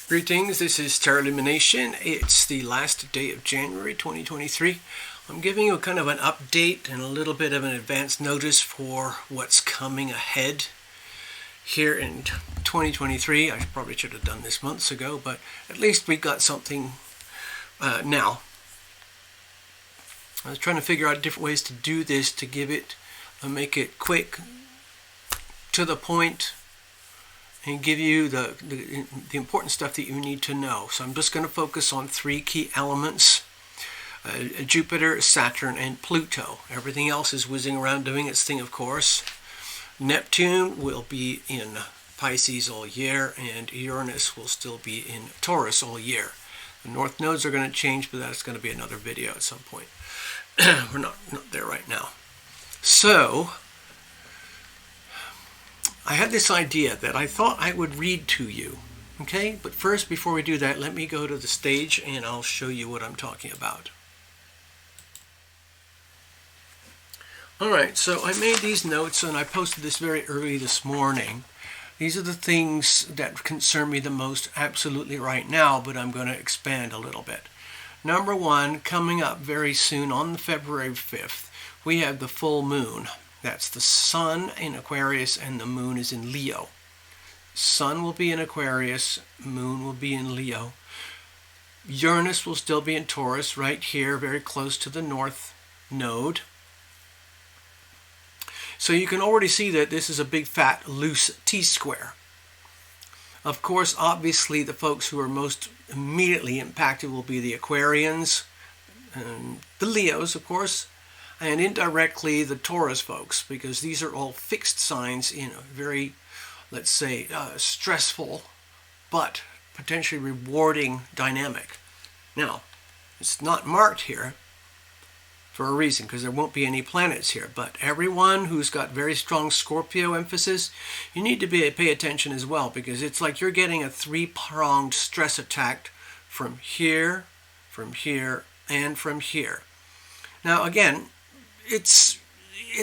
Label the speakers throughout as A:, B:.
A: Greetings, this is Star Illumination. It's the last day of January 2023. I'm giving you kind of an update and a little bit of an advance notice for what's coming ahead here in 2023. I probably should have done this months ago, but at least we got something now. I was trying to figure out different ways to do this to give it, make it quick, to the point, and give you the important stuff that you need to know. So I'm just going to focus on three key elements: Jupiter, Saturn, and Pluto. Everything else is whizzing around doing its thing, of course. Neptune will be in Pisces all year, and Uranus will still be in Taurus all year. The north nodes are going to change, but that's going to be another video at some point. We're not there right now. So I had this idea that I thought I would read to you, okay? But first, before we do that, let me go to the stage and I'll show you what I'm talking about. All right, so I made these notes and I posted this very early this morning. These are the things that concern me the most absolutely right now, but I'm going to expand a little bit. Number one, coming up very soon on February 5th, we have the full moon. That's the sun in Aquarius and the moon is in Leo. Sun will be in Aquarius, moon will be in Leo. Uranus will still be in Taurus right here, very close to the north node. So you can already see that this is a big fat loose T-square. Of course, obviously the folks who are most immediately impacted will be the Aquarians, and the Leos, of course, and indirectly the Taurus folks, because these are all fixed signs in a very, let's say, stressful but potentially rewarding dynamic. Now, it's not marked here for a reason, because there won't be any planets here, but everyone who's got very strong Scorpio emphasis, you need to pay attention as well, because it's like you're getting a three-pronged stress attack from here, and from here. Now, again, it's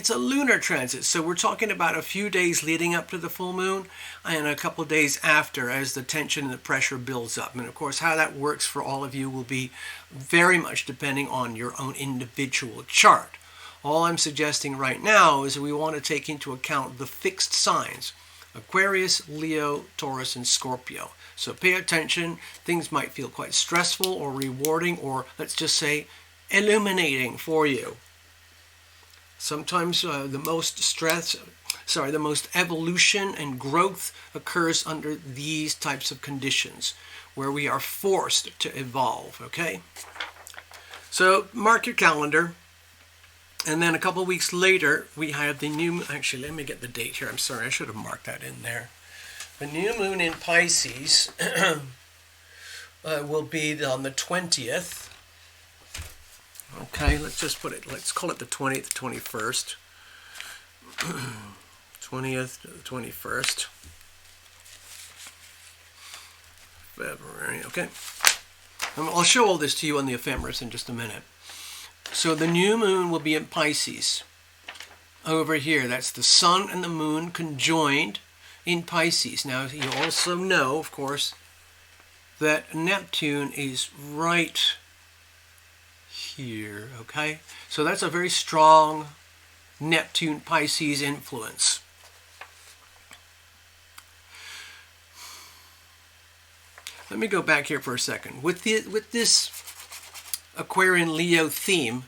A: a lunar transit, so we're talking about a few days leading up to the full moon and a couple of days after as the tension and the pressure builds up. And of course, how that works for all of you will be very much depending on your own individual chart. All I'm suggesting right now is that we want to take into account the fixed signs: Aquarius, Leo, Taurus, and Scorpio. So pay attention. Things might feel quite stressful or rewarding, or let's just say illuminating for you. Sometimes the most evolution and growth occurs under these types of conditions, where we are forced to evolve, okay? So mark your calendar, and then a couple of weeks later, we have the new, actually, let me get the date here. I'm sorry, I should have marked that in there. The new moon in Pisces will be on the 20th. Okay, let's call it the 20th, 21st. 20th to the 21st. February, okay. I'll show all this to you on the ephemeris in just a minute. So the new moon will be in Pisces. Over here, that's the sun and the moon conjoined in Pisces. Now, you also know, of course, that Neptune is right here, okay? So that's a very strong Neptune Pisces influence. Let me go back here for a second. With this Aquarian Leo theme,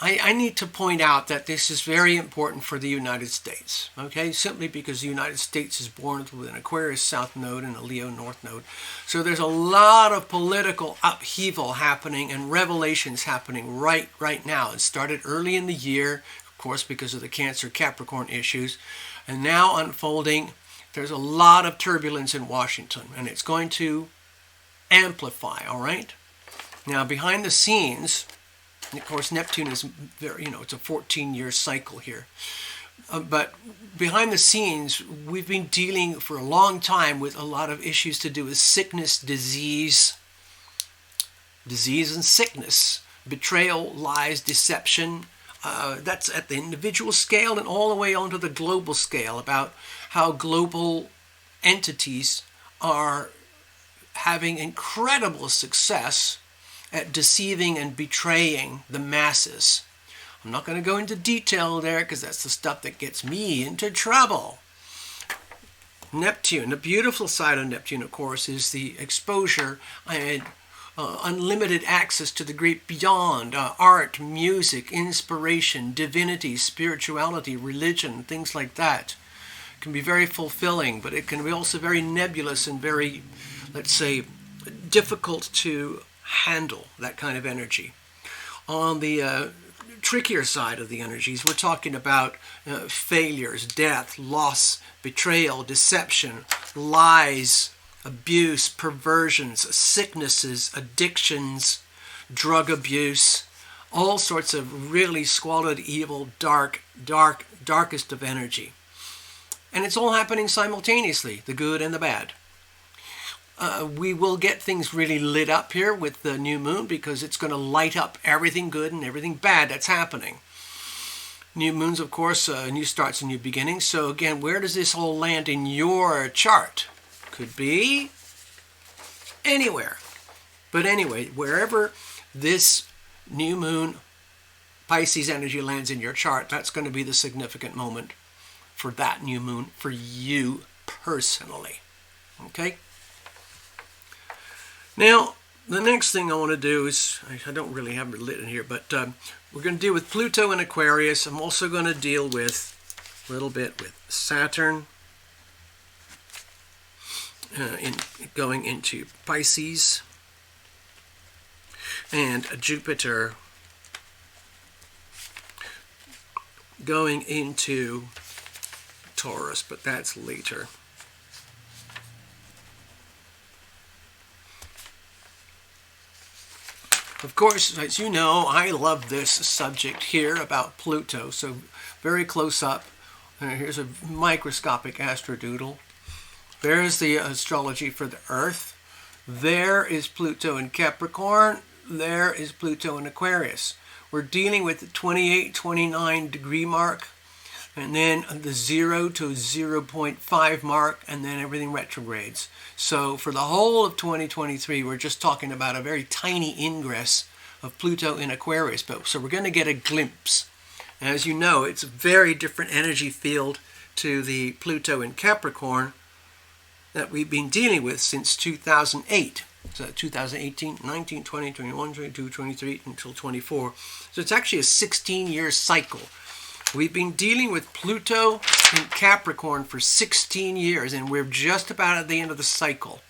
A: I need to point out that this is very important for the United States, okay? Simply because the United States is born with an Aquarius South Node and a Leo North Node. So there's a lot of political upheaval happening and revelations happening right now. It started early in the year, of course, because of the Cancer Capricorn issues, and now unfolding. There's a lot of turbulence in Washington, and it's going to amplify, all right? Now, behind the scenes, and of course, Neptune is very, it's a 14-year cycle here. But behind the scenes, we've been dealing for a long time with a lot of issues to do with sickness, disease and sickness, betrayal, lies, deception. That's at the individual scale and all the way onto the global scale, about how global entities are having incredible success at deceiving and betraying the masses. I'm not going to go into detail there because that's the stuff that gets me into trouble. Neptune, the beautiful side of Neptune, of course, is the exposure and unlimited access to the great beyond, art, music, inspiration, divinity, spirituality, religion, things like that. It can be very fulfilling, but it can be also very nebulous and very, let's say, difficult to handle, that kind of energy. On the trickier side of the energies, we're talking about failures, death, loss, betrayal, deception, lies, abuse, perversions, sicknesses, addictions, drug abuse, all sorts of really squalid, evil, darkest of energy. And it's all happening simultaneously, the good and the bad. We will get things really lit up here with the new moon because it's going to light up everything good and everything bad that's happening. New moons, of course, new starts and new beginnings. So again, where does this all land in your chart? Could be anywhere. But anyway, wherever this new moon Pisces energy lands in your chart, that's going to be the significant moment for that new moon for you personally. Okay? Now, the next thing I want to do is, I don't really have it lit in here, but we're going to deal with Pluto in Aquarius. I'm also going to deal with a little bit with Saturn going into Pisces, and Jupiter going into Taurus, but that's later. Of course, as you know, I love this subject here about Pluto, so very close up. Here's a microscopic astrodoodle. There's the astrology for the Earth. There is Pluto in Capricorn. There is Pluto in Aquarius. We're dealing with the 28, 29 degree mark, and then the 0 to 0.5 mark, and then everything retrogrades. So for the whole of 2023, we're just talking about a very tiny ingress of Pluto in Aquarius. So we're going to get a glimpse. As you know, it's a very different energy field to the Pluto in Capricorn that we've been dealing with since 2008. So 2018, 19, 20, 21, 22, 23, until 24. So it's actually a 16-year cycle. We've been dealing with Pluto in Capricorn for 16 years, and we're just about at the end of the cycle.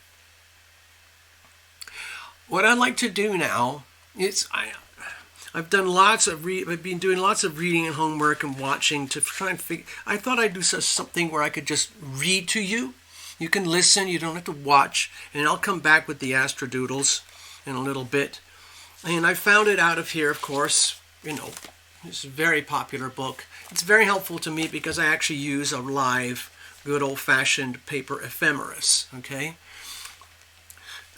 A: What I'd like to do now is I've been doing lots of reading and homework and watching to try and figure. I thought I'd do something where I could just read to you. You can listen, you don't have to watch, and I'll come back with the Astrodoodles in a little bit. And I found it out of here, of course, it's a very popular book. It's very helpful to me because I actually use a live, good old-fashioned paper ephemeris, okay?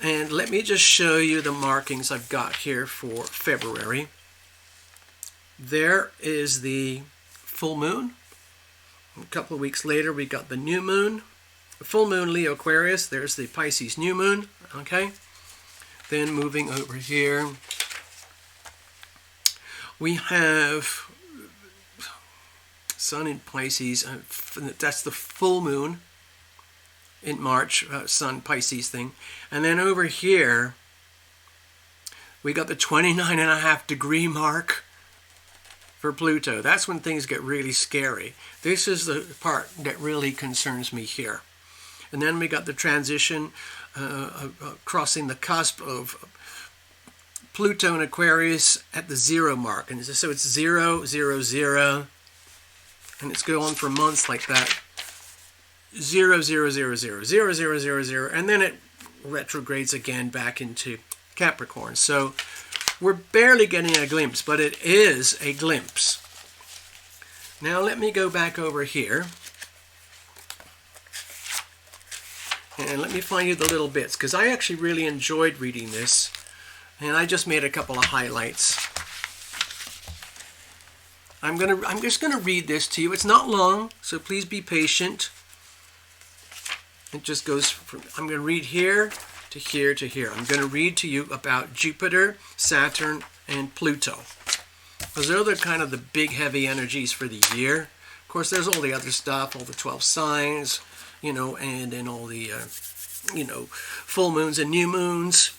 A: And let me just show you the markings I've got here for February. There is the full moon. A couple of weeks later, we got the new moon. The full moon, Leo Aquarius. There's the Pisces new moon, okay? Then moving over here, we have Sun in Pisces. That's the full moon in March, Sun Pisces thing. And then over here, we got the 29.5 degree mark for Pluto. That's when things get really scary. This is the part that really concerns me here. And then we got the transition crossing the cusp of Pluto and Aquarius at the 0 mark. And so it's 0, 0, 0. And it's going on for months like that. 0, 0, 0, 0, 0, 0, 0, 0. And then it retrogrades again back into Capricorn. So we're barely getting a glimpse, but it is a glimpse. Now let me go back over here. And let me find you the little bits, because I actually really enjoyed reading this. And I just made a couple of highlights. I'm just gonna read this to you. It's not long, so please be patient. It just goes from, I'm gonna read here to here to here. I'm going to read to you about Jupiter, Saturn, and Pluto. Because they're kind of the big heavy energies for the year. Of course, there's all the other stuff, all the 12 signs, and then all the, full moons and new moons.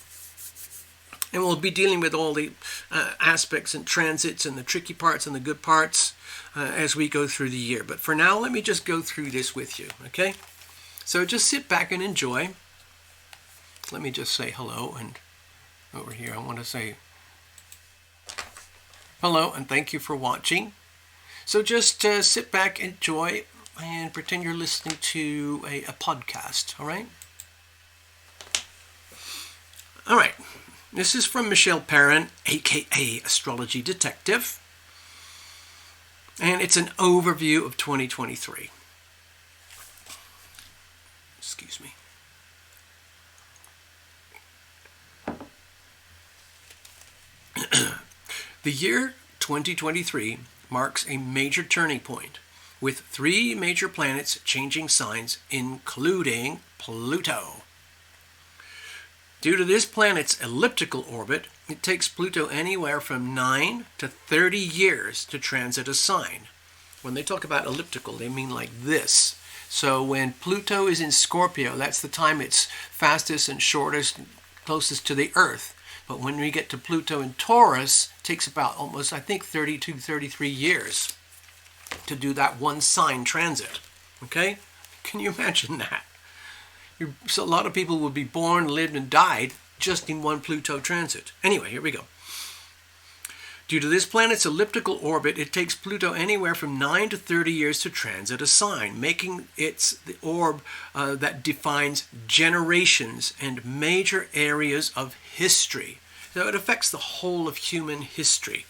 A: And we'll be dealing with all the aspects and transits and the tricky parts and the good parts as we go through the year. But for now, let me just go through this with you, okay? So just sit back and enjoy. Let me just say hello, and over here I want to say hello and thank you for watching. So just sit back, enjoy, and pretend you're listening to a podcast, all right? All right. This is from Michelle Perrin, aka Astrology Detective, and it's an overview of 2023. Excuse me. The year 2023 marks a major turning point, with 3 major planets changing signs, including Pluto. Due to this planet's elliptical orbit, it takes Pluto anywhere from 9 to 30 years to transit a sign. When they talk about elliptical, they mean like this. So when Pluto is in Scorpio, that's the time it's fastest and shortest, closest to the Earth. But when we get to Pluto in Taurus, it takes about almost, 32, 33 years to do that one sign transit. Okay? Can you imagine that? So a lot of people would be born, lived, and died just in one Pluto transit. Anyway, here we go. Due to this planet's elliptical orbit, it takes Pluto anywhere from 9 to 30 years to transit a sign, making it the orb that defines generations and major areas of history. So it affects the whole of human history.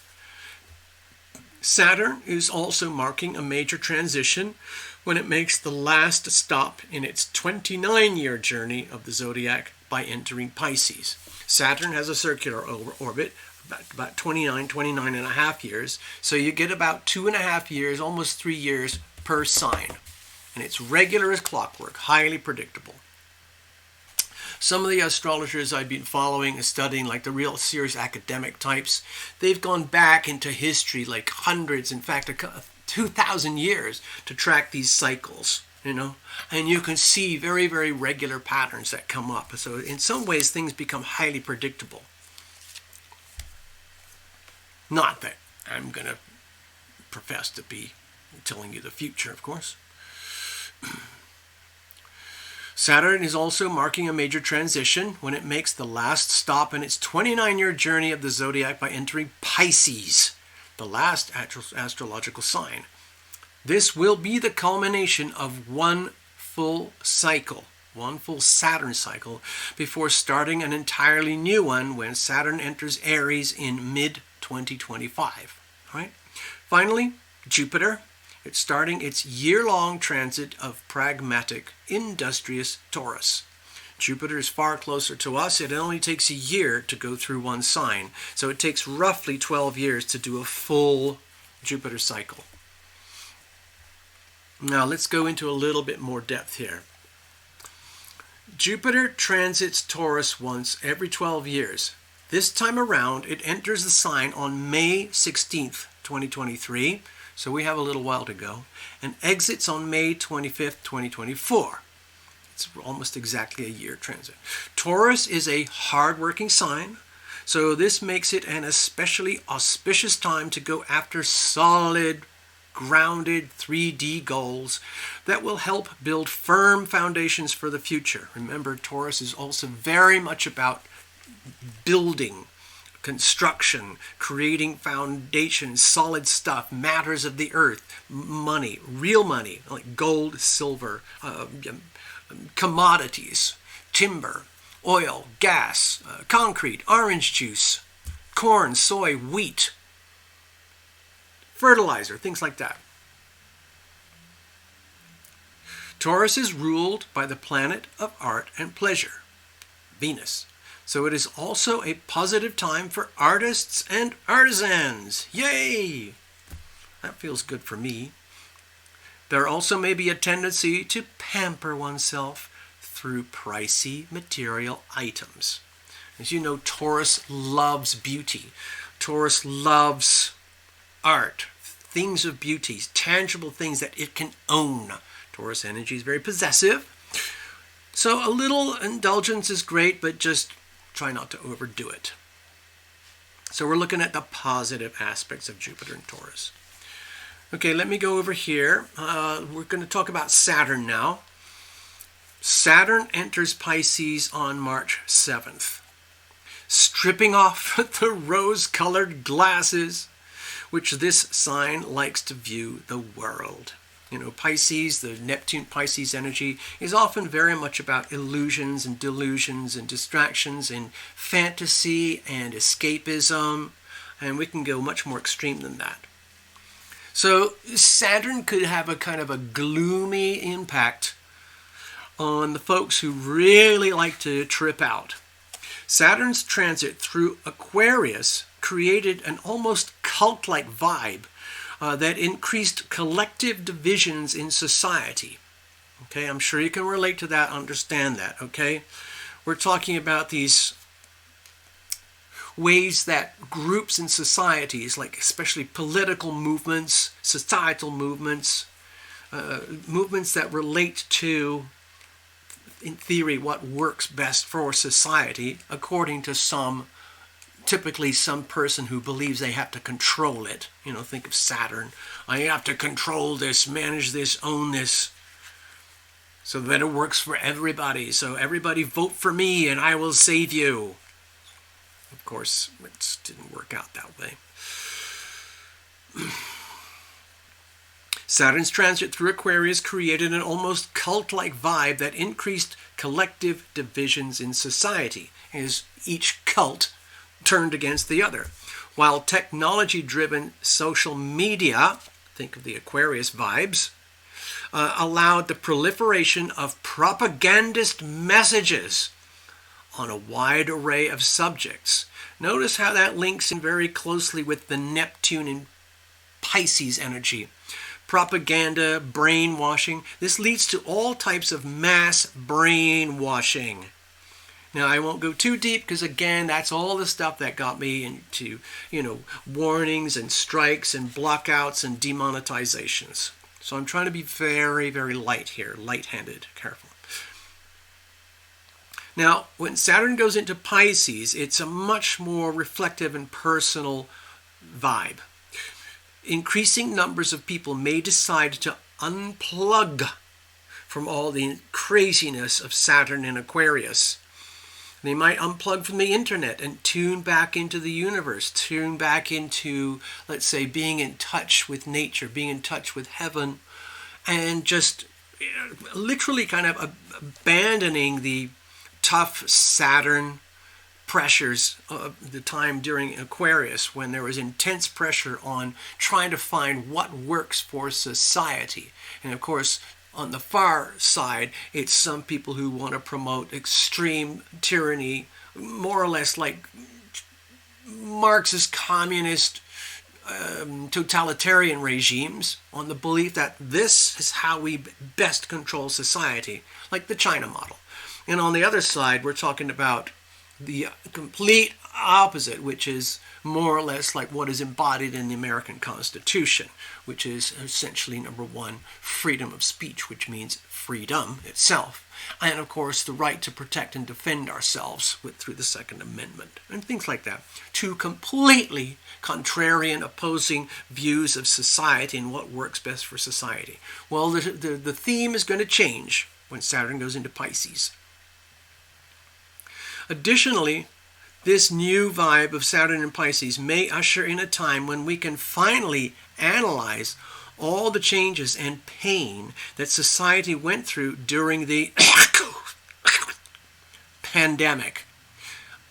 A: Saturn is also marking a major transition when it makes the last stop in its 29-year journey of the zodiac by entering Pisces. Saturn has a circular orbit, about 29 and a half years, so you get about 2.5 years, almost 3 years per sign. And it's regular as clockwork, highly predictable. Some of the astrologers I've been following and studying, like the real serious academic types, they've gone back into history like hundreds, in fact, 2,000 years to track these cycles, and you can see very, very regular patterns that come up. So in some ways, things become highly predictable. Not that I'm going to profess to be telling you the future, of course. Saturn is also marking a major transition when it makes the last stop in its 29-year journey of the zodiac by entering Pisces, the last astrological sign. This will be the culmination of one full cycle, one full Saturn cycle, before starting an entirely new one when Saturn enters Aries in mid-2025. Right? Finally, Jupiter. It's starting its year-long transit of pragmatic, industrious Taurus. Jupiter is far closer to us. It only takes a year to go through one sign. So it takes roughly 12 years to do a full Jupiter cycle. Now let's go into a little bit more depth here. Jupiter transits Taurus once every 12 years. This time around, it enters the sign on May 16th, 2023. So we have a little while to go. And exits on May 25th, 2024. It's almost exactly a year transit. Taurus is a hard-working sign, so this makes it an especially auspicious time to go after solid, grounded 3D goals that will help build firm foundations for the future. Remember, Taurus is also very much about building, construction, creating foundations, solid stuff, matters of the earth, money, real money, like gold, silver, commodities, timber, oil, gas, concrete, orange juice, corn, soy, wheat, fertilizer, things like that. Taurus is ruled by the planet of art and pleasure, Venus. So it is also a positive time for artists and artisans. Yay! That feels good for me. There also may be a tendency to pamper oneself through pricey material items. As you know, Taurus loves beauty. Taurus loves art, things of beauty, tangible things that it can own. Taurus energy is very possessive. So a little indulgence is great, but just try not to overdo it. So we're looking at the positive aspects of Jupiter and Taurus. Okay, let me go over here. We're going to talk about Saturn now. Saturn enters Pisces on March 7th, stripping off the rose-colored glasses which this sign likes to view the world. You know, Pisces, the Neptune-Pisces energy, is often very much about illusions and delusions and distractions and fantasy and escapism, and we can go much more extreme than that. So Saturn could have a kind of a gloomy impact on the folks who really like to trip out. Saturn's transit through Aquarius created an almost cult-like vibe that increased collective divisions in society. Okay, I'm sure you can relate to that, understand that, okay? We're talking about these ways that groups in societies, like especially political movements, societal movements, movements that relate to, in theory, what works best for society, according to typically some person who believes they have to control it. You know, think of Saturn. I have to control this, manage this, own this, so that it works for everybody. So everybody vote for me and I will save you. Of course, it didn't work out that way. Saturn's transit through Aquarius created an almost cult-like vibe that increased collective divisions in society, as each cult turned against the other. While technology-driven social media, think of the Aquarius vibes, allowed the proliferation of propagandist messages on a wide array of subjects. Notice how that links in very closely with the Neptune and Pisces energy. Propaganda, brainwashing. This leads to all types of mass brainwashing. Now, I won't go too deep because, again, that's all the stuff that got me into, warnings and strikes and blockouts and demonetizations. So I'm trying to be very, very light here, light-handed, careful. Now, when Saturn goes into Pisces, it's a much more reflective and personal vibe. Increasing numbers of people may decide to unplug from all the craziness of Saturn in Aquarius. They might unplug from the internet and tune back into the universe, tune back into, let's say, being in touch with nature, being in touch with heaven, and just literally kind of abandoning the tough Saturn pressures of the time during Aquarius, when there was intense pressure on trying to find what works for society. And of course, on the far side, it's some people who want to promote extreme tyranny, more or less like Marxist, communist, totalitarian regimes, on the belief that this is how we best control society, like the China model. And on the other side, we're talking about the complete opposite, which is more or less like what is embodied in the American Constitution, which is essentially, number one, freedom of speech, which means freedom itself, and of course the right to protect and defend ourselves through the Second Amendment, and things like that. Two completely contrarian, opposing views of society and what works best for society. Well, the theme is going to change when Saturn goes into Pisces. Additionally, this new vibe of Saturn and Pisces may usher in a time when we can finally analyze all the changes and pain that society went through during the pandemic,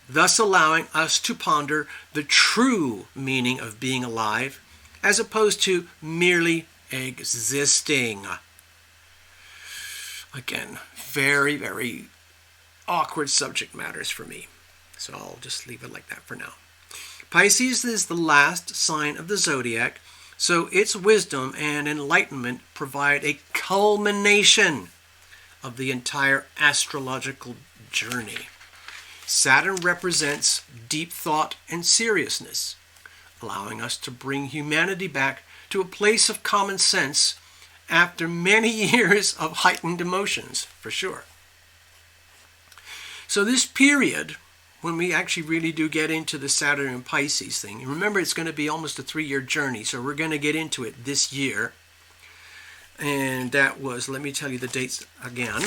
A: thus allowing us to ponder the true meaning of being alive as opposed to merely existing. Again, very, very awkward subject matters for me. So I'll just leave it like that for now. Pisces is the last sign of the zodiac, so its wisdom and enlightenment provide a culmination of the entire astrological journey. Saturn represents deep thought and seriousness, allowing us to bring humanity back to a place of common sense after many years of heightened emotions, for sure. So this period, when we actually really do get into the Saturn and Pisces thing, remember it's going to be almost a 3-year journey, so we're going to get into it this year. And that was, let me tell you the dates again.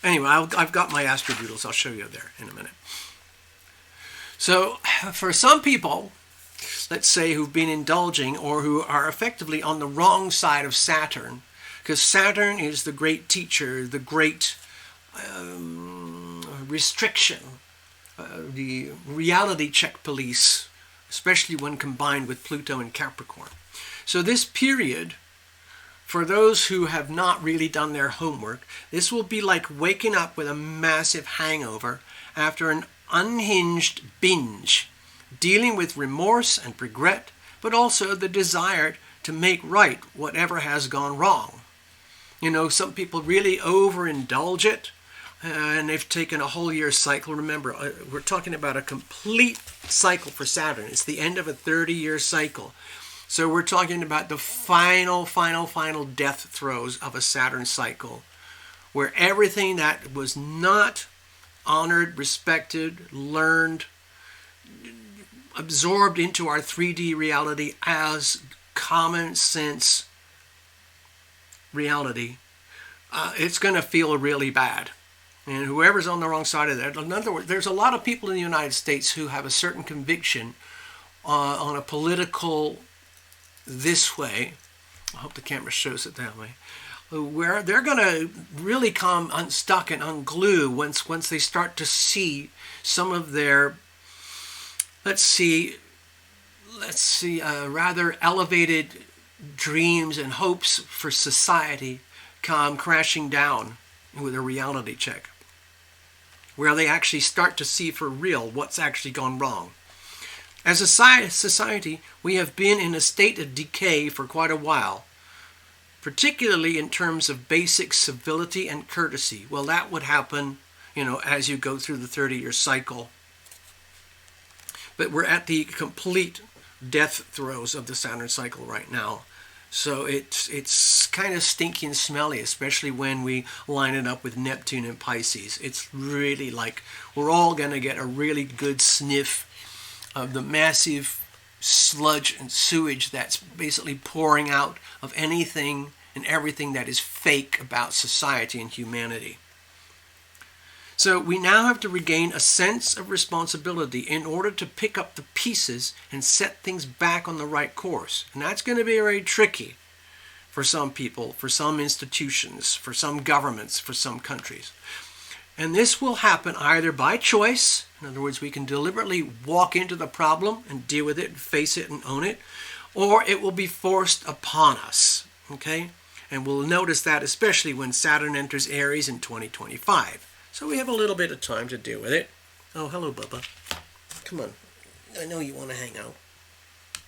A: Anyway, I've got my Astrodoodles. I'll show you there in a minute. So for some people, let's say who've been indulging or who are effectively on the wrong side of Saturn, because Saturn is the great teacher, the great restriction, the reality check police, especially when combined with Pluto and Capricorn. So this period, for those who have not really done their homework, this will be like waking up with a massive hangover after an unhinged binge, dealing with remorse and regret, but also the desire to make right whatever has gone wrong. You know, some people really overindulge it, and they've taken a whole year cycle. Remember, we're talking about a complete cycle for Saturn. It's the end of a 30-year cycle. So we're talking about the final death throes of a Saturn cycle, where everything that was not honored, respected, learned, absorbed into our 3D reality as common sense reality, it's going to feel really bad. And whoever's on the wrong side of that, in other words, there's a lot of people in the United States who have a certain conviction on a political this way, I hope the camera shows it that way, where they're going to really come unstuck and unglue once they start to see some of their, let's see, rather elevated dreams and hopes for society come crashing down with a reality check, where they actually start to see for real what's actually gone wrong. As a society, we have been in a state of decay for quite a while, particularly in terms of basic civility and courtesy. Well, that would happen, as you go through the 30-year cycle. But we're at the complete death throes of the Saturn cycle right now. So it's kind of stinky and smelly, especially when we line it up with Neptune and Pisces. It's really like we're all going to get a really good sniff of the massive sludge and sewage that's basically pouring out of anything and everything that is fake about society and humanity. So we now have to regain a sense of responsibility in order to pick up the pieces and set things back on the right course. And that's going to be very tricky for some people, for some institutions, for some governments, for some countries. And this will happen either by choice, in other words, we can deliberately walk into the problem and deal with it and face it and own it, or it will be forced upon us, okay? And we'll notice that especially when Saturn enters Aries in 2025. So we have a little bit of time to deal with it. Oh, hello, Bubba. Come on. I know you want to hang out.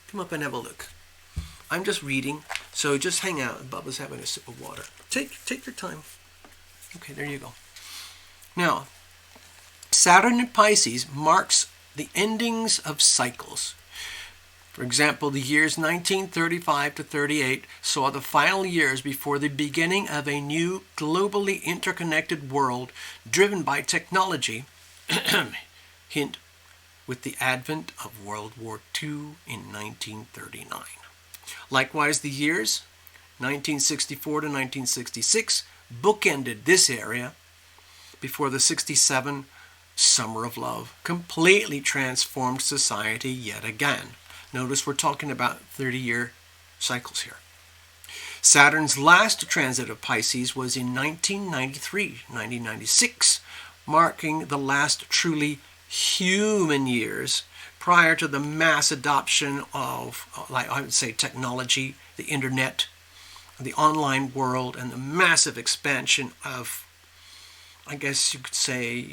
A: Come up and have a look. I'm just reading, so just hang out. Bubba's having a sip of water. Take your time. Okay, there you go. Now, Saturn in Pisces marks the endings of cycles. For example, the years 1935 to 38 saw the final years before the beginning of a new globally interconnected world driven by technology, hint, with the advent of World War II in 1939. Likewise, the years 1964 to 1966 bookended this area before the 67 Summer of Love completely transformed society yet again. Notice we're talking about 30-year cycles here. Saturn's last transit of Pisces was in 1996, marking the last truly human years prior to the mass adoption of, I would say, technology, the internet, the online world, and the massive expansion of I guess you could say,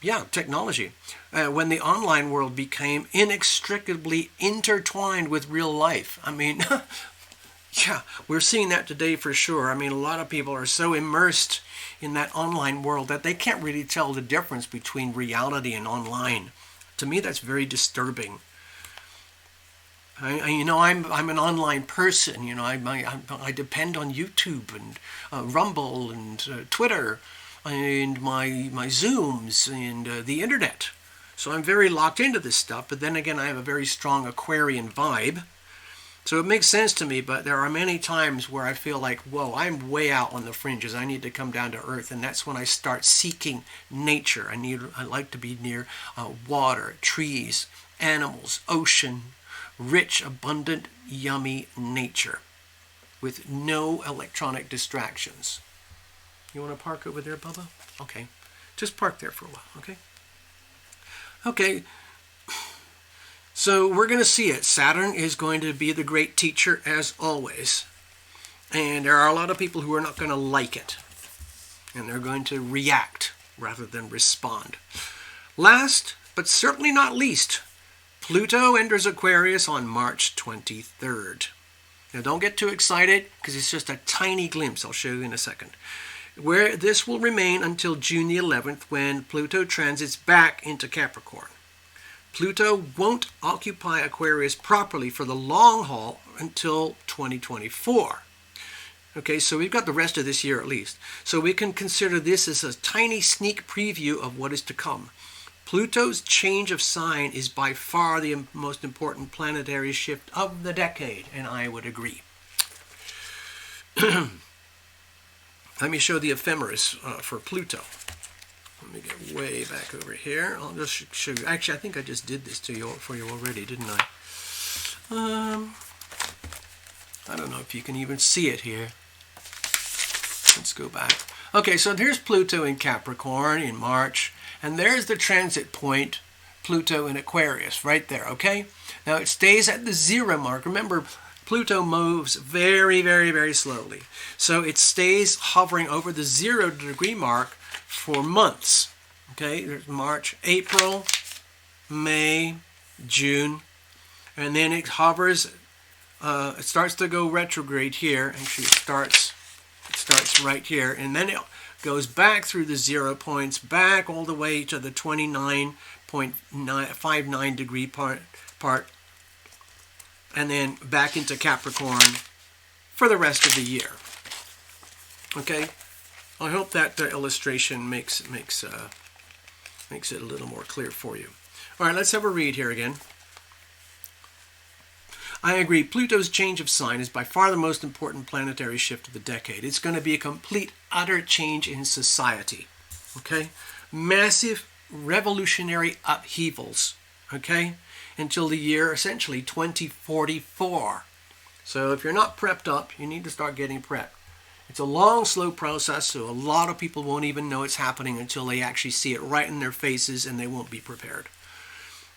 A: yeah, technology. When the online world became inextricably intertwined with real life. I mean, yeah, we're seeing that today for sure. I mean, a lot of people are so immersed in that online world that they can't really tell the difference between reality and online. To me, that's very disturbing. I'm an online person. I depend on YouTube and Rumble and Twitter and my Zooms and the internet. So I'm very locked into this stuff. But then again, I have a very strong Aquarian vibe. So it makes sense to me, but there are many times where I feel like, whoa, I'm way out on the fringes. I need to come down to earth, and that's when I start seeking nature. I like to be near water, trees, animals, ocean, rich, abundant, yummy nature with no electronic distractions. You want to park over there, Bubba? Okay. Just park there for a while, okay? Okay. So we're going to see it. Saturn is going to be the great teacher as always. And there are a lot of people who are not going to like it. And they're going to react rather than respond. Last, but certainly not least, Pluto enters Aquarius on March 23rd. Now don't get too excited because it's just a tiny glimpse. I'll show you in a second. Where this will remain until June the 11th when Pluto transits back into Capricorn. Pluto won't occupy Aquarius properly for the long haul until 2024. Okay, so we've got the rest of this year at least. So we can consider this as a tiny sneak preview of what is to come. Pluto's change of sign is by far the most important planetary shift of the decade, and I would agree. Let me show the ephemeris for Pluto. Let me get way back over here. I'll just show you. Actually, I think I just did this for you already, didn't I? I don't know if you can even see it here. Let's go back. Okay, so here's Pluto in Capricorn in March, and there's the transit point, Pluto in Aquarius, right there, okay? Now it stays at the 0 mark. Remember, Pluto moves very, very, very slowly. So it stays hovering over the 0 degree mark for months. Okay, there's March, April, May, June, and then it hovers. It starts to go retrograde here. Actually, it starts right here, and then it goes back through the 0 points, back all the way to the 29.59 degree part, and then back into Capricorn for the rest of the year. Okay, I hope that illustration makes it a little more clear for you. All right, let's have a read here again. I agree. Pluto's change of sign is by far the most important planetary shift of the decade. It's going to be a complete, utter change in society. Okay, massive revolutionary upheavals. Okay, until the year essentially 2044. So if you're not prepped up, you need to start getting prepped. It's a long, slow process, so a lot of people won't even know it's happening until they actually see it right in their faces, and they won't be prepared.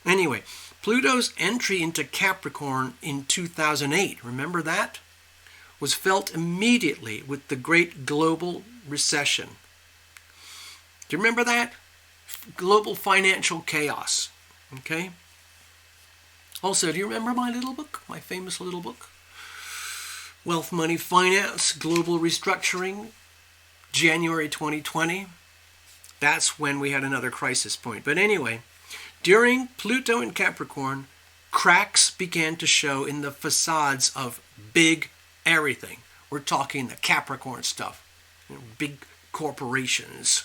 A: Anyway, Pluto's entry into Capricorn in 2008, remember that? Was felt immediately with the great global recession. Do you remember that? Global financial chaos. Okay? Also, do you remember my little book? My famous little book? Wealth, Money, Finance, Global Restructuring, January 2020. That's when we had another crisis point. But anyway, during Pluto in Capricorn, cracks began to show in the facades of big everything. We're talking the Capricorn stuff. Big corporations,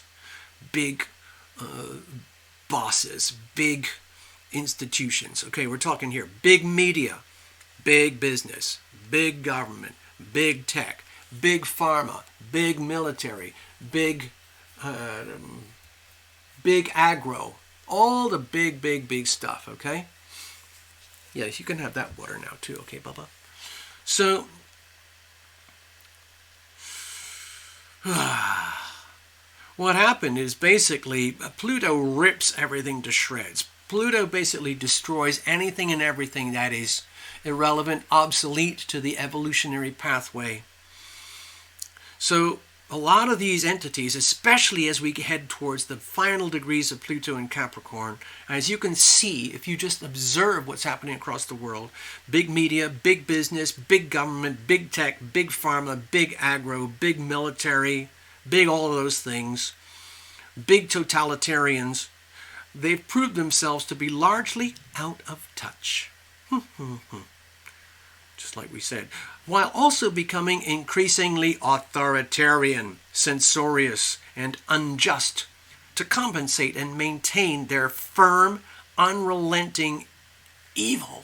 A: big bosses, big institutions. Okay, we're talking here big media, big business, big government, big tech, big pharma, big military, big agro, all the big stuff, okay? Yes, you can have that water now too, okay, Bubba? So, what happened is basically Pluto rips everything to shreds. Pluto basically destroys anything and everything that is irrelevant, obsolete to the evolutionary pathway. So a lot of these entities, especially as we head towards the final degrees of Pluto in Capricorn, as you can see, if you just observe what's happening across the world, big media, big business, big government, big tech, big pharma, big agro, big military, big all of those things, big totalitarians, they've proved themselves to be largely out of touch. Just like we said, while also becoming increasingly authoritarian, censorious, and unjust to compensate and maintain their firm, unrelenting, evil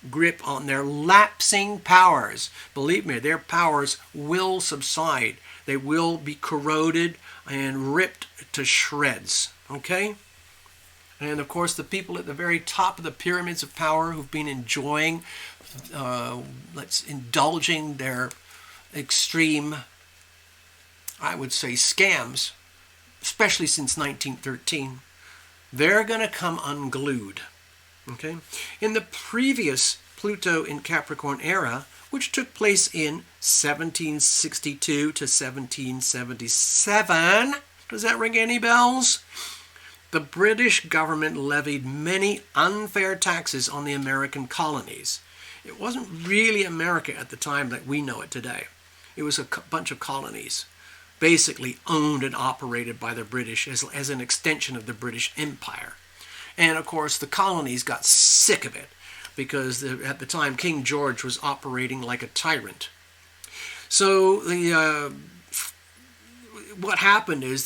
A: grip on their lapsing powers. Believe me, their powers will subside. They will be corroded and ripped to shreds. Okay? And of course, the people at the very top of the pyramids of power who've been enjoying, indulging their extreme, I would say, scams, especially since 1913, they're going to come unglued. Okay? In the previous Pluto in Capricorn era, which took place in 1762 to 1777, does that ring any bells? The British government levied many unfair taxes on the American colonies. It wasn't really America at the time that we know it today. It was a bunch of colonies, basically owned and operated by the British as an extension of the British Empire. And of course, the colonies got sick of it because at the time King George was operating like a tyrant. So what happened is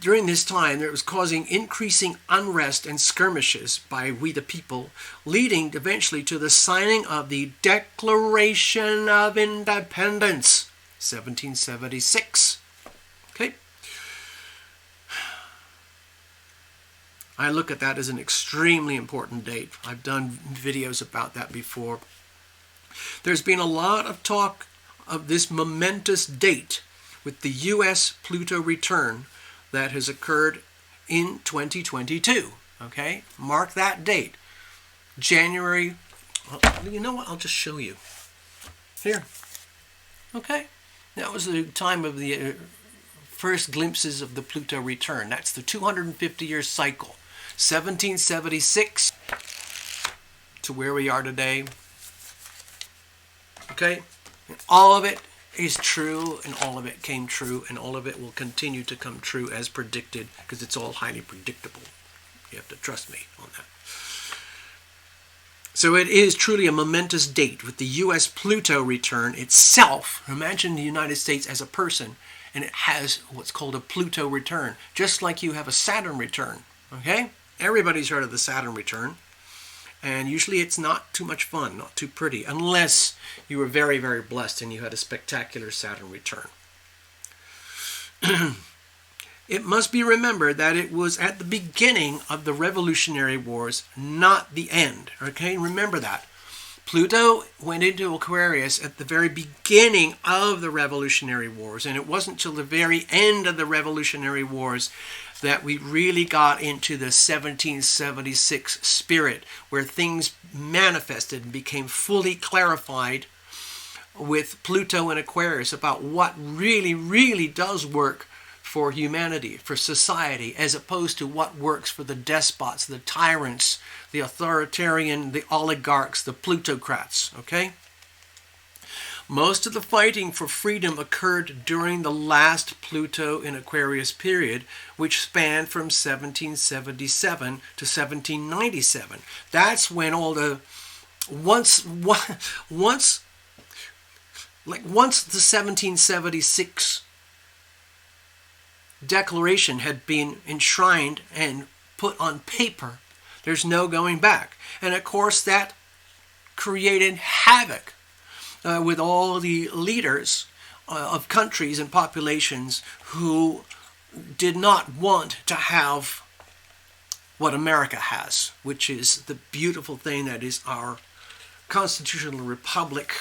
A: during this time, it was causing increasing unrest and skirmishes by we the people, leading eventually to the signing of the Declaration of Independence, 1776. Okay? I look at that as an extremely important date. I've done videos about that before. There's been a lot of talk of this momentous date with the U.S. Pluto return that has occurred in 2022. Okay? Mark that date. January. Well, you know what? I'll just show you. Here. Okay? That was the time of the first glimpses of the Pluto return. That's the 250-year cycle. 1776 to where we are today. Okay? And all of it is true, and all of it came true, and all of it will continue to come true as predicted, because it's all highly predictable. You have to trust me on that. So it is truly a momentous date with the U.S. Pluto return itself. Imagine the United States as a person, and it has what's called a Pluto return, just like you have a Saturn return. Okay? Everybody's heard of the Saturn return. And usually it's not too much fun, not too pretty, unless you were very, very blessed and you had a spectacular Saturn return. It must be remembered that it was at the beginning of the Revolutionary Wars, not the end. Okay, remember that. Pluto went into Aquarius at the very beginning of the Revolutionary Wars, and it wasn't till the very end of the Revolutionary Wars that we really got into the 1776 spirit, where things manifested and became fully clarified with Pluto and Aquarius about what really, really does work for humanity, for society, as opposed to what works for the despots, the tyrants, the authoritarian, the oligarchs, the plutocrats, okay? Most of the fighting for freedom occurred during the last Pluto in Aquarius period, which spanned from 1777 to 1797. That's when all the once the 1776 declaration had been enshrined and put on paper, there's no going back. And of course that created havoc with all the leaders of countries and populations who did not want to have what America has, which is the beautiful thing that is our constitutional republic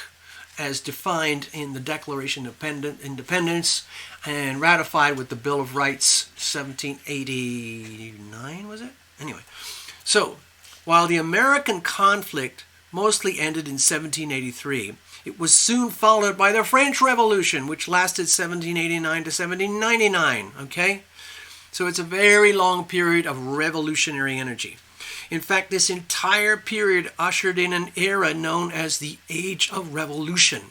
A: as defined in the Declaration of Independence and ratified with the Bill of Rights 1789, was it? Anyway, so while the American conflict mostly ended in 1783, It was soon followed by the French Revolution, which lasted 1789 to 1799, okay? So it's a very long period of revolutionary energy. In fact, this entire period ushered in an era known as the Age of Revolution.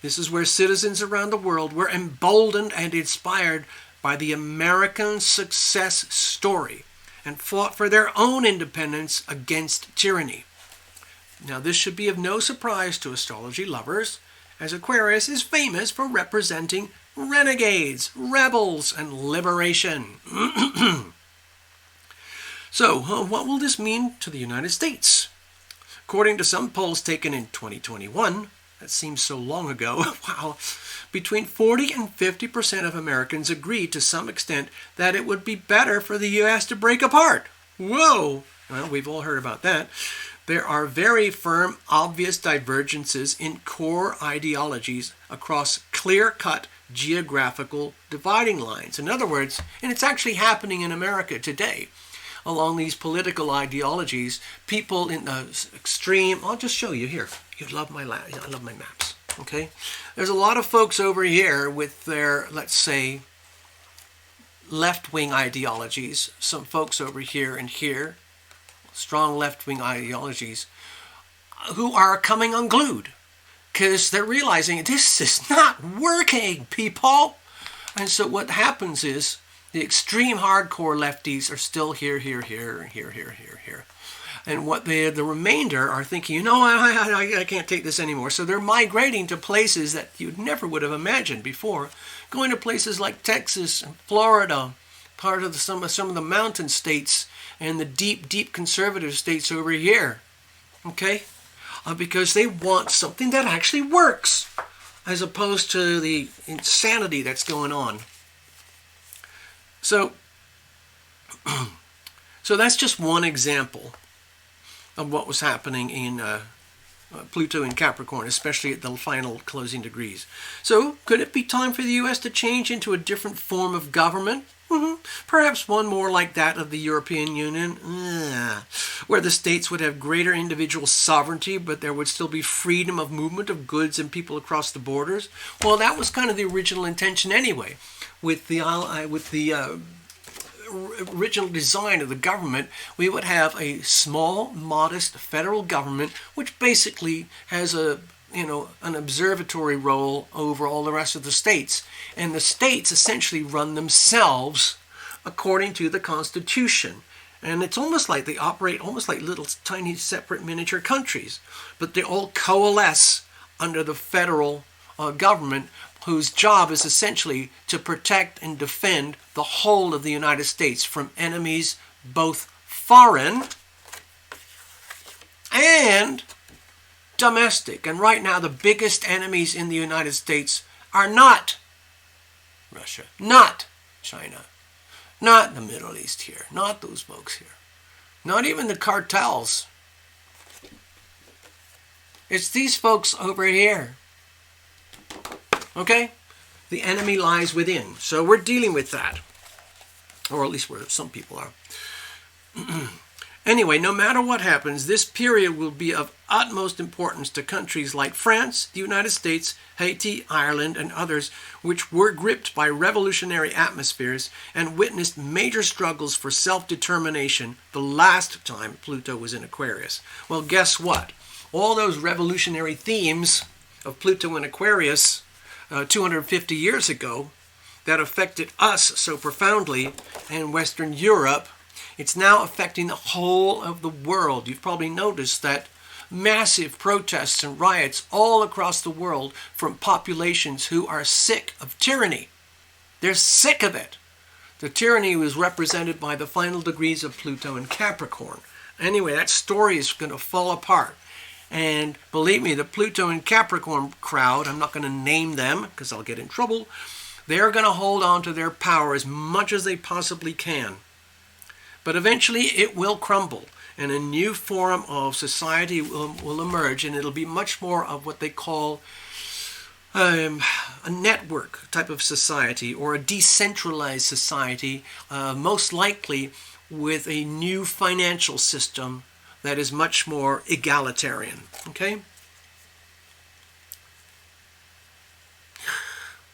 A: This is where citizens around the world were emboldened and inspired by the American success story and fought for their own independence against tyranny. Now, this should be of no surprise to astrology lovers, as Aquarius is famous for representing renegades, rebels, and liberation. So, what will this mean to the United States? According to some polls taken in 2021, that seems so long ago, wow, between 40 and 50% of Americans agreed to some extent that it would be better for the U.S. to break apart. Whoa! Well, we've all heard about that. There are very firm, obvious divergences in core ideologies across clear-cut geographical dividing lines. In other words, and it's actually happening in America today, along these political ideologies, people in the extreme, I'll just show you here. You love I love my maps, okay? There's a lot of folks over here with their, let's say, left-wing ideologies. Some folks over here and here, strong left-wing ideologies, who are coming unglued because they're realizing this is not working, people. And so what happens is the extreme hardcore lefties are still here, here. And what the remainder are thinking, you know, I can't take this anymore. So they're migrating to places that you never would have imagined before. Going to places like Texas and Florida, part of some of the mountain states and the deep conservative states over here. Okay? Because they want something that actually works, as opposed to the insanity that's going on. So that's just one example of what was happening in Pluto in Capricorn, especially at the final closing degrees. So could it be time for the U.S. to change into a different form of government? Perhaps one more like that of the European Union, where the states would have greater individual sovereignty, but there would still be freedom of movement of goods and people across the borders. Well, that was kind of the original intention anyway. With the original design of the government, we would have a small, modest federal government, which basically has an observatory role over all the rest of the states. And the states essentially run themselves according to the Constitution. And it's almost like they operate almost like little tiny separate miniature countries, but they all coalesce under the federal government, whose job is essentially to protect and defend the whole of the United States from enemies, both foreign and domestic. And right now, the biggest enemies in the United States are not Russia, not China, not the Middle East here, not those folks here, not even the cartels. It's these folks over here. Okay? The enemy lies within. So we're dealing with that. Or at least some people are. Anyway, no matter what happens, this period will be of utmost importance to countries like France, the United States, Haiti, Ireland, and others, which were gripped by revolutionary atmospheres and witnessed major struggles for self-determination the last time Pluto was in Aquarius. Well, guess what? All those revolutionary themes of Pluto in Aquarius 250 years ago that affected us so profoundly in Western Europe, it's now affecting the whole of the world. You've probably noticed that massive protests and riots all across the world from populations who are sick of tyranny. They're sick of it. The tyranny was represented by the final degrees of Pluto in Capricorn. Anyway, that story is going to fall apart. And believe me, the Pluto and Capricorn crowd, I'm not going to name them because I'll get in trouble, they're going to hold on to their power as much as they possibly can. But eventually it will crumble, and a new form of society will emerge, and it'll be much more of what they call a network type of society, or a decentralized society, most likely with a new financial system that is much more egalitarian. Okay?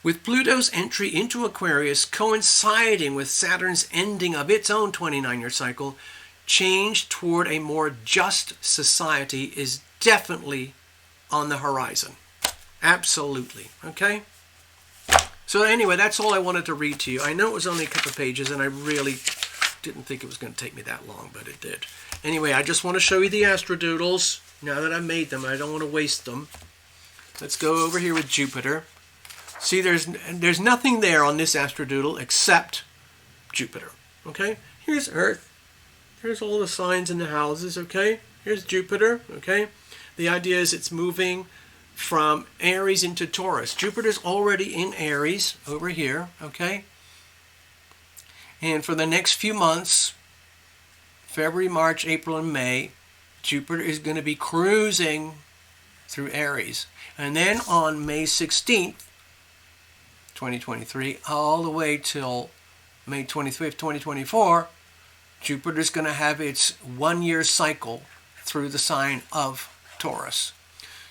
A: With Pluto's entry into Aquarius coinciding with Saturn's ending of its own 29-year cycle, change toward a more just society is definitely on the horizon. Absolutely. Okay? So anyway, that's all I wanted to read to you. I know it was only a couple of pages, and I really didn't think it was going to take me that long, but it did. Anyway, I just want to show you the Astrodoodles. Now that I've made them, I don't want to waste them. Let's go over here with Jupiter. See, there's nothing there on this Astrodoodle except Jupiter. Okay? Here's Earth. Here's all the signs in the houses. Okay? Here's Jupiter. Okay? The idea is it's moving from Aries into Taurus. Jupiter's already in Aries over here, okay? And for the next few months, February, March, April, and May, Jupiter is going to be cruising through Aries. And then on May 16th, 2023, all the way till May 25th, 2024, Jupiter's going to have its one-year cycle through the sign of Taurus.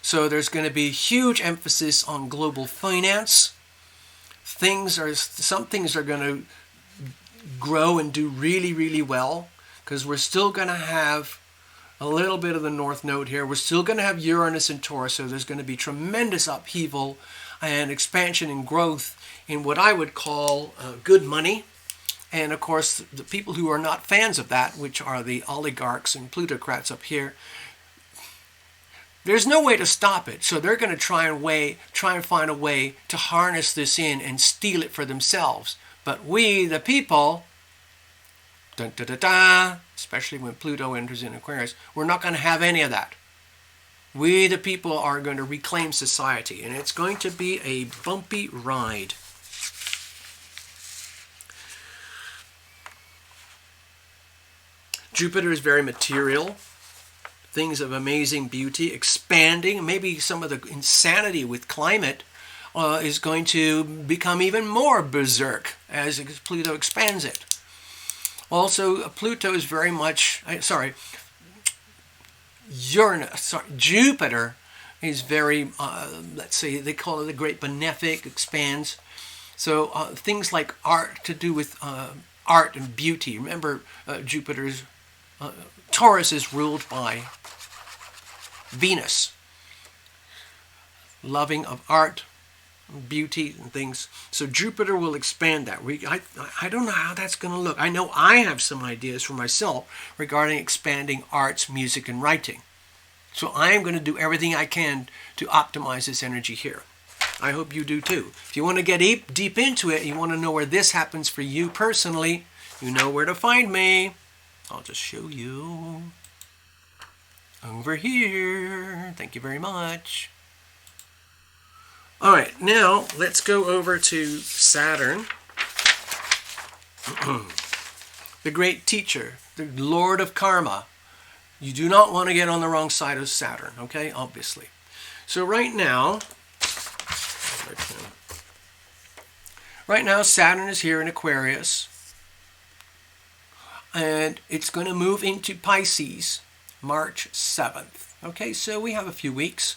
A: So there's going to be huge emphasis on global finance. Some things are going to grow and do really, really well, because we're still going to have a little bit of the North Node here. We're still going to have Uranus and Taurus, so there's going to be tremendous upheaval and expansion and growth in what I would call good money. And of course, the people who are not fans of that, which are the oligarchs and plutocrats up here, there's no way to stop it, so they're going to try and find a way to harness this in and steal it for themselves. But we, the people, dun, dun, dun, dun, especially when Pluto enters in Aquarius, we're not going to have any of that. We, the people, are going to reclaim society, and it's going to be a bumpy ride. Jupiter is very material. Things of amazing beauty, expanding. Maybe some of the insanity with climate is going to become even more berserk as Pluto expands it. Also, Pluto is very much, Jupiter is very, let's say, they call it the great benefic, expands. So things like art, to do with art and beauty. Remember, Jupiter's, Taurus is ruled by Venus, loving of art, beauty, and things. So Jupiter will expand that. I don't know how that's going to look. I know I have some ideas for myself regarding expanding arts, music, and writing. So I am going to do everything I can to optimize this energy here. I hope you do too. If you want to get deep into it, you want to know where this happens for you personally, you know where to find me. I'll just show you. Over here. Thank you very much. All right, now let's go over to Saturn, the great teacher, the Lord of Karma. You do not want to get on the wrong side of Saturn, okay? Obviously. So right now, Saturn is here in Aquarius, and it's going to move into Pisces March 7th. Okay, so we have a few weeks.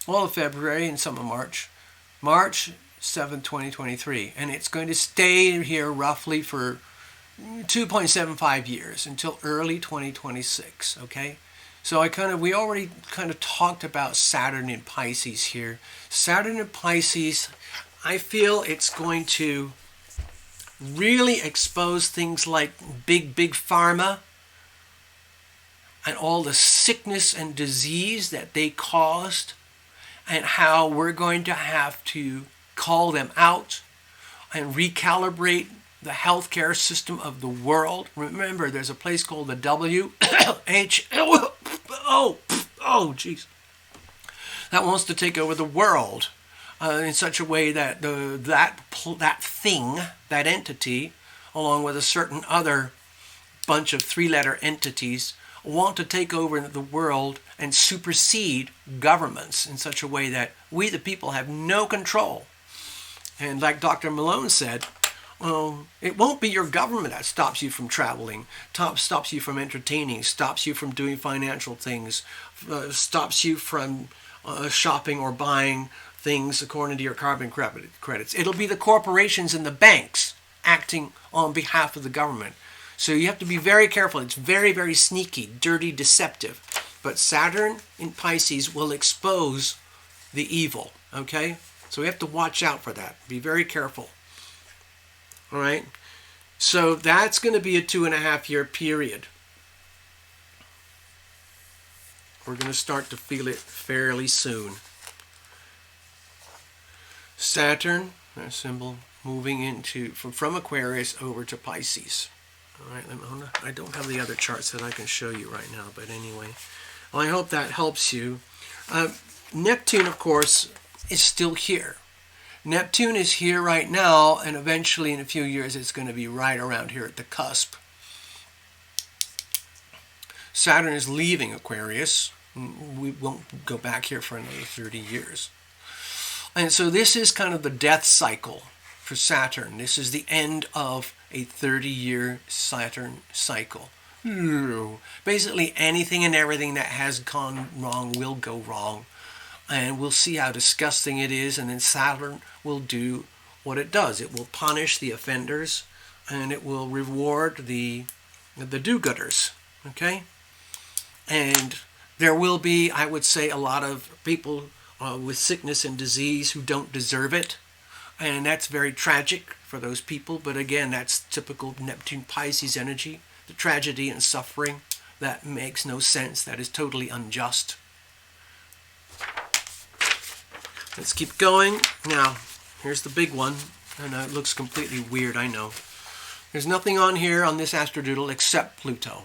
A: All of February and some of March. March 7th, 2023. And it's going to stay here roughly for 2.75 years until early 2026. Okay? So we already kind of talked about Saturn in Pisces here. Saturn in Pisces, I feel it's going to really expose things like big pharma and all the sickness and disease that they caused, and how we're going to have to call them out and recalibrate the healthcare system of the world. Remember, there's a place called the WHO, that wants to take over the world in such a way that that entity, along with a certain other bunch of three-letter entities, want to take over the world and supersede governments in such a way that we, the people, have no control. And like Dr. Malone said, it won't be your government that stops you from traveling, stops you from entertaining, stops you from doing financial things, stops you from shopping or buying things according to your carbon credits. It'll be the corporations and the banks acting on behalf of the government. So you have to be very careful. It's very, very sneaky, dirty, deceptive. But Saturn in Pisces will expose the evil, okay? So we have to watch out for that. Be very careful. All right? So that's going to be a 2.5-year period. We're going to start to feel it fairly soon. Saturn, that symbol, moving into from Aquarius over to Pisces. All right, I don't have the other charts that I can show you right now, but anyway. Well, I hope that helps you. Neptune, of course, is still here. Neptune is here right now, and eventually in a few years it's going to be right around here at the cusp. Saturn is leaving Aquarius. We won't go back here for another 30 years. And so this is kind of the death cycle for Saturn. This is the end of a 30-year Saturn cycle. Basically anything and everything that has gone wrong will go wrong. And we'll see how disgusting it is, and then Saturn will do what it does. It will punish the offenders, and it will reward the do-gooders. Okay? And there will be, I would say, a lot of people with sickness and disease who don't deserve it. And that's very tragic for those people. But again, that's typical Neptune Pisces energy. The tragedy and suffering, that makes no sense. That is totally unjust. Let's keep going. Now, here's the big one. I know it looks completely weird, I know. There's nothing on here on this Astrodoodle except Pluto.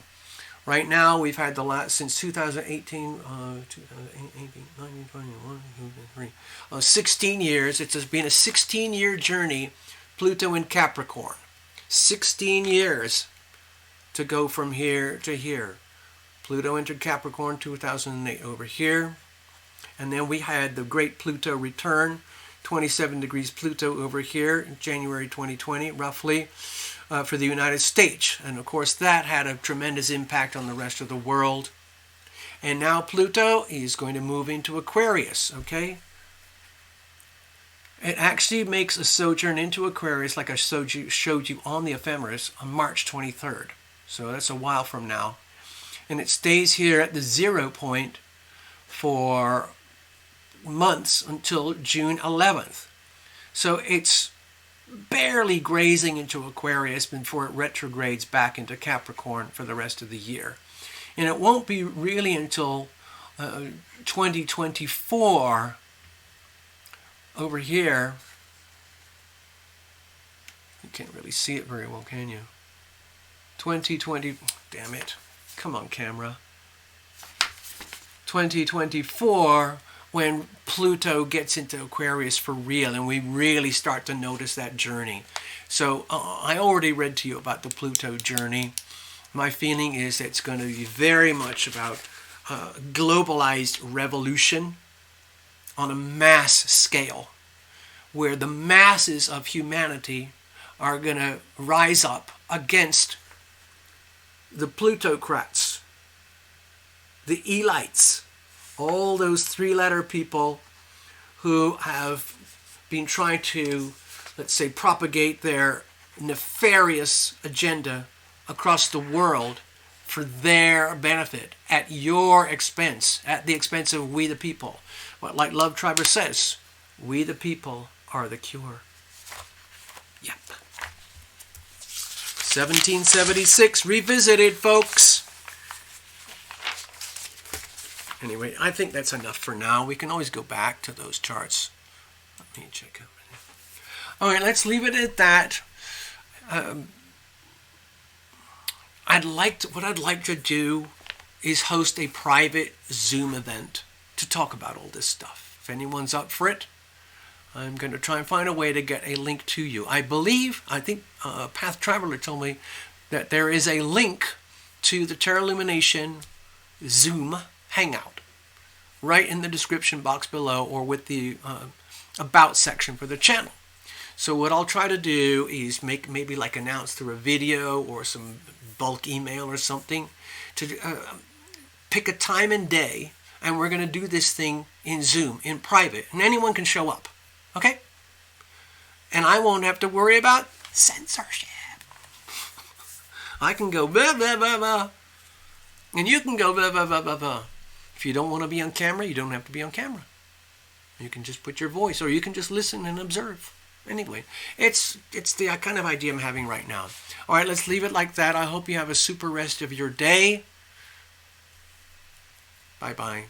A: Right now, we've had the last, since 2018, 16 years. It's been a 16-year journey, Pluto in Capricorn. 16 years to go from here to here. Pluto entered Capricorn 2008 over here. And then we had the great Pluto return, 27 degrees Pluto over here in January 2020, roughly, for the United States. And of course, that had a tremendous impact on the rest of the world. And now Pluto is going to move into Aquarius, okay? It actually makes a sojourn into Aquarius, like I showed you on the ephemeris, on March 23rd. So that's a while from now. And it stays here at the 0 point for months until June 11th. So it's barely grazing into Aquarius before it retrogrades back into Capricorn for the rest of the year. And it won't be really until 2024 over here. You can't really see it very well, can you? 2020, damn it. Come on, camera. 2024, when Pluto gets into Aquarius for real, and we really start to notice that journey. So I already read to you about the Pluto journey. My feeling is it's going to be very much about globalized revolution on a mass scale, where the masses of humanity are going to rise up against the plutocrats, the elites, all those 3-letter people who have been trying to, let's say, propagate their nefarious agenda across the world for their benefit, at your expense, at the expense of we the people. But like Love Triber says, we the people are the cure. Yep. 1776 revisited, folks. Anyway, I think that's enough for now. We can always go back to those charts. Let me check out. All right, let's leave it at that. What I'd like to do is host a private Zoom event to talk about all this stuff. If anyone's up for it, I'm going to try and find a way to get a link to you. I think Path Traveler told me that there is a link to the Terra Illumination Zoom Hangout right in the description box below, or with the About section for the channel. So what I'll try to do is maybe announce through a video or some bulk email or something to pick a time and day and we're going to do this thing in Zoom, in private, and anyone can show up. Okay? And I won't have to worry about censorship. I can go blah, blah, blah, blah. And you can go blah, blah, blah, blah, blah. If you don't want to be on camera, you don't have to be on camera. You can just put your voice, or you can just listen and observe. Anyway, it's the kind of idea I'm having right now. All right, let's leave it like that. I hope you have a super rest of your day. Bye-bye.